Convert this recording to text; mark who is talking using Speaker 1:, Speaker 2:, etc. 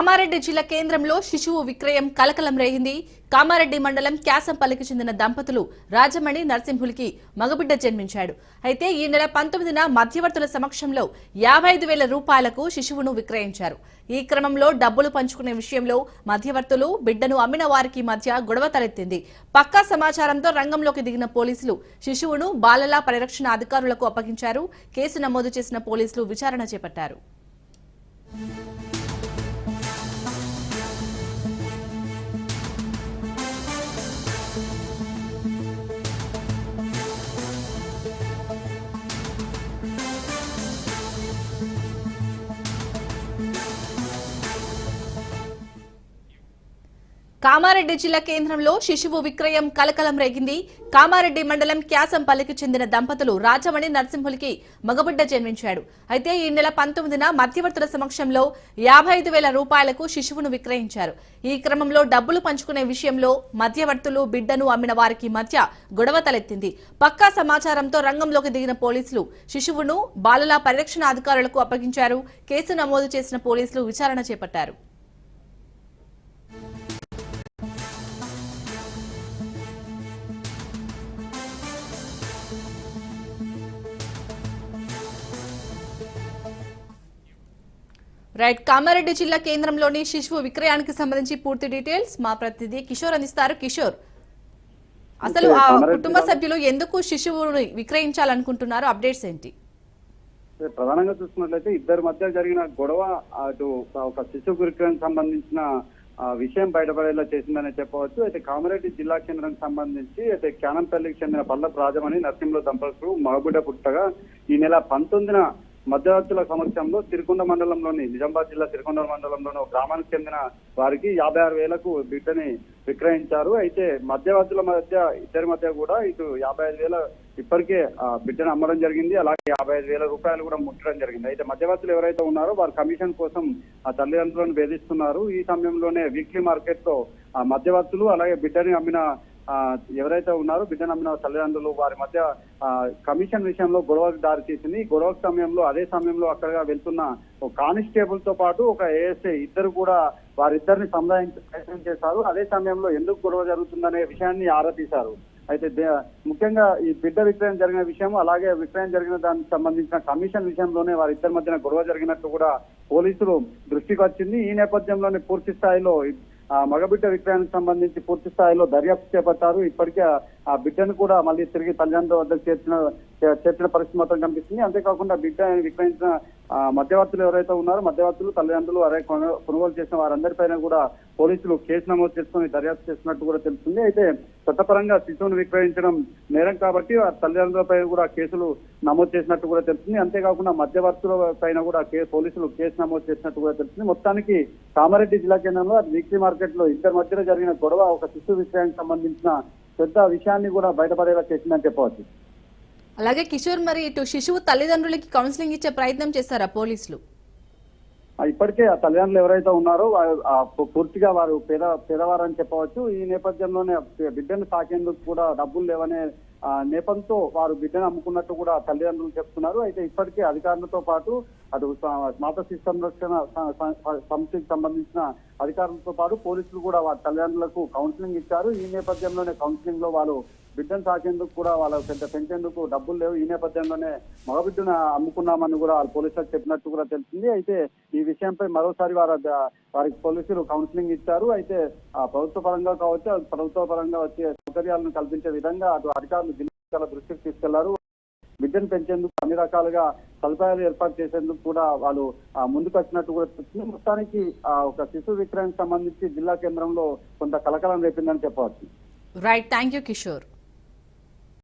Speaker 1: కామారెడ్డి జిల్లా కేంద్రంలో శిశువు విక్రయం కలకలం రేగింది. కామారెడ్డి మండలం క్యాసంపల్లికి చెందిన దంపతులు రాజమణి నరసింహులకి మగబిడ్డ జన్మించాడు. అయితే ఈ నెల 19న మధ్యవర్తుల సమక్షంలో 55,000 రూపాయలకు శిశువును విక్రయించారు. ఈ క్రమంలో డబ్బులు పంచుకునే విషయంలో మధ్యవర్తులు బిడ్డను అమ్మిన వారికి మధ్య గొడవ తలెత్తింది. పక్కా సమాచారంతో రంగంలోకి దిగిన పోలీసులు శిశువును బాలల పరిరక్షణ అధికారులకు అప్పగించారు. కేసు నమోదు చేసిన పోలీసులు విచారణ చేపట్టారు. కామారెడ్డి జిల్లా కేంద్రంలో శిశువు విక్రయం కలకలం రేగింది. కామారెడ్డి మండలం క్యాసంపల్లికి చెందిన దంపతులు రాజమణి నరసింహులకి మగబిడ్డ జన్మించాడు. అయితే ఈ నెల 19న మధ్యవర్తుల సమక్షంలో 55,000 రూపాయలకు శిశువును విక్రయించారు. ఈ క్రమంలో డబ్బులు పంచుకునే విషయంలో మధ్యవర్తులు బిడ్డను అమ్మిన వారికి మధ్య గొడవ తలెత్తింది. పక్కా సమాచారంతో రంగంలోకి దిగిన పోలీసులు శిశువును బాలల పరిరక్షణ అధికారులకు అప్పగించారు. కేసు నమోదు చేసిన పోలీసులు విచారణ చేపట్టారు. రైట్, కామారెడ్డి జిల్లా కేంద్రంలోని శిశువు విక్రయానికి సంబంధించి పూర్తి డీటెయిల్స్ మా ప్రతినిధి కిషోర్ అందిస్తారు. కిషోర్, అసలు ఆ కుటుంబ సభ్యులు ఎందుకు శిశువుని విక్రయించాలనుకుంటున్నారు? అప్డేట్స్ ఏంటి?
Speaker 2: ప్రధానంగా చూసుకున్నట్లయితే ఇద్దరి మధ్య జరిగిన గొడవ అటు ఒక శిశువు విక్రయానికి సంబంధించిన విషయం బయటపడేలా చేసిందనే చెప్పవచ్చు. అయితే కామారెడ్డి జిల్లా కేంద్రానికి సంబంధించి అయితే క్యానంపల్లికి చెందిన పల్లపు రాజమణి నరసింహుల దంపతులు మగబిడ్డ పుట్టగా ఈ నెల 19న మధ్యవర్తుల సమక్షంలో సిరికొండ మండలంలోని నిజామాబాద్ జిల్లా సిరికొండ మండలంలోని ఒక గ్రామానికి చెందిన వారికి 56,000కు బిడ్డని విక్రయించారు. అయితే మధ్యవర్తుల మధ్య ఇద్దరి మధ్య కూడా ఇటు 55,000 ఇప్పటికే బిడ్డను అమ్మడం జరిగింది. అలాగే 55,000 రూపాయలు కూడా ముట్టడం జరిగింది. అయితే మధ్యవర్తులు ఎవరైతే ఉన్నారో వారు కమిషన్ కోసం ఆ తల్లిదండ్రులను వేధిస్తున్నారు. ఈ సమయంలోనే వీక్లీ మార్కెట్ లో మధ్యవర్తులు అలాగే బిడ్డని అమ్మిన ఎవరైతే ఉన్నారో బిడ్డను అమ్మిన తల్లిదండ్రులు వారి మధ్య కమిషన్ విషయంలో గొడవకు దారి తీసింది. గొడవ సమయంలో అదే సమయంలో అక్కడగా వెళ్తున్న ఒక కానిస్టేబుల్ తో పాటు ఒక ఏఎస్ఐ ఇద్దరు కూడా వారిద్దరిని సంధానించే ప్రయత్నం చేశారు. అదే సమయంలో ఎందుకు గొడవ జరుగుతుందనే విషయాన్ని ఆరా తీశారు. అయితే ముఖ్యంగా ఈ బిడ్డ విక్రయం జరిగిన విషయం అలాగే విక్రయం జరిగిన దానికి సంబంధించిన కమిషన్ విషయంలోనే వారిద్దరి మధ్యన గొడవ జరిగినట్టు కూడా పోలీసులు దృష్టికి వచ్చింది. ఈ నేపథ్యంలోనే పూర్తి స్థాయిలో మగబిడ్డ విక్రయానికి సంబంధించి పూర్తి స్థాయిలో దర్యాప్తు చేపట్టారు. ఇప్పటికే ఆ బిడ్డను కూడా మళ్ళీ తిరిగి తల్లిదండ్రుల వద్దకు చేర్చిన పరిస్థితి మాత్రం కనిపిస్తుంది. అంతేకాకుండా బిడ్డ విక్రయించిన మధ్యవర్తులు ఎవరైతే ఉన్నారో మధ్యవర్తులు తల్లిదండ్రులు అరే కొనుగోలు చేసిన వారందరిపైన కూడా పోలీసులు కేసు నమోదు చేసుకుని దర్యాప్తు చేస్తున్నట్టు కూడా తెలుస్తుంది. అయితే చట్టపరంగా శిశువును విక్రయించడం నేరం కాబట్టి తల్లిదండ్రులపై కూడా కేసులు నమోదు చేసినట్టు కూడా తెలుస్తుంది. అంతేకాకుండా మధ్యవర్తుల పైన కూడా పోలీసులు కేసు నమోదు చేసినట్టు కూడా తెలుస్తుంది. మొత్తానికి కామారెడ్డి జిల్లా కేంద్రంలో వీక్లీ మార్కెట్ లో ఇద్దరి మధ్యలో జరిగిన గొడవ ఒక శిశువు విక్రయానికి సంబంధించిన పెద్ద విషయాన్ని కూడా బయటపడేలా చేసిందని చెప్పవచ్చు.
Speaker 1: అలాగే కిషోర్, మరి ఇటు శిశువు తల్లిదండ్రులకి కౌన్సిలింగ్ ఇచ్చే ప్రయత్నం చేశారా పోలీసులు?
Speaker 2: ఇప్పటికే ఆ తల్లిదండ్రులు ఎవరైతే ఉన్నారో పూర్తిగా వారు పేదవారని చెప్పవచ్చు. ఈ నేపథ్యంలోనే బిడ్డను సాకేందుకు కూడా డబ్బులు లేవనే నేపథ్యంతో వారు బిడ్డను అమ్ముకున్నట్టు కూడా తల్లిదండ్రులు చెప్తున్నారు. అయితే ఇప్పటికే అధికారులతో పాటు అటు మాతా శిశు సంరక్షణ సమితికి సంబంధించిన అధికారులతో పాటు పోలీసులు కూడా వారి తల్లిదండ్రులకు కౌన్సిలింగ్ ఇచ్చారు. ఈ నేపథ్యంలోనే కౌన్సిలింగ్ లో వాళ్ళు బిడ్డను సాకేందుకు కూడా వాళ్ళ పెంచేందుకు డబ్బులు లేవు. ఈ నేపథ్యంలోనే మగబిడ్డను అమ్ముకున్నామని కూడా వాళ్ళు పోలీసులకు చెప్పినట్టు కూడా తెలిసింది. అయితే ఈ విషయంపై మరోసారి వారికి పోలీసులు కౌన్సిలింగ్ ఇచ్చారు. అయితే ప్రభుత్వ పరంగా కావచ్చు ప్రభుత్వ పరంగా వచ్చే సౌకర్యాలను కల్పించే విధంగా అటు అధికారులు జిల్లా దృష్టికి తీసుకెళ్లారు. బిడ్డను పెంచేందుకు అన్ని రకాలుగా సదుపాయాలు ఏర్పాటు చేసేందుకు కూడా వాళ్ళు ముందుకు వచ్చినట్టు కూడా తెలుస్తుంది. మొత్తానికి ఒక శిశు విక్రయానికి సంబంధించి జిల్లా కేంద్రంలో కొంత కలకలం రేపిందని చెప్పవచ్చు.
Speaker 1: Right, thank you Kishore.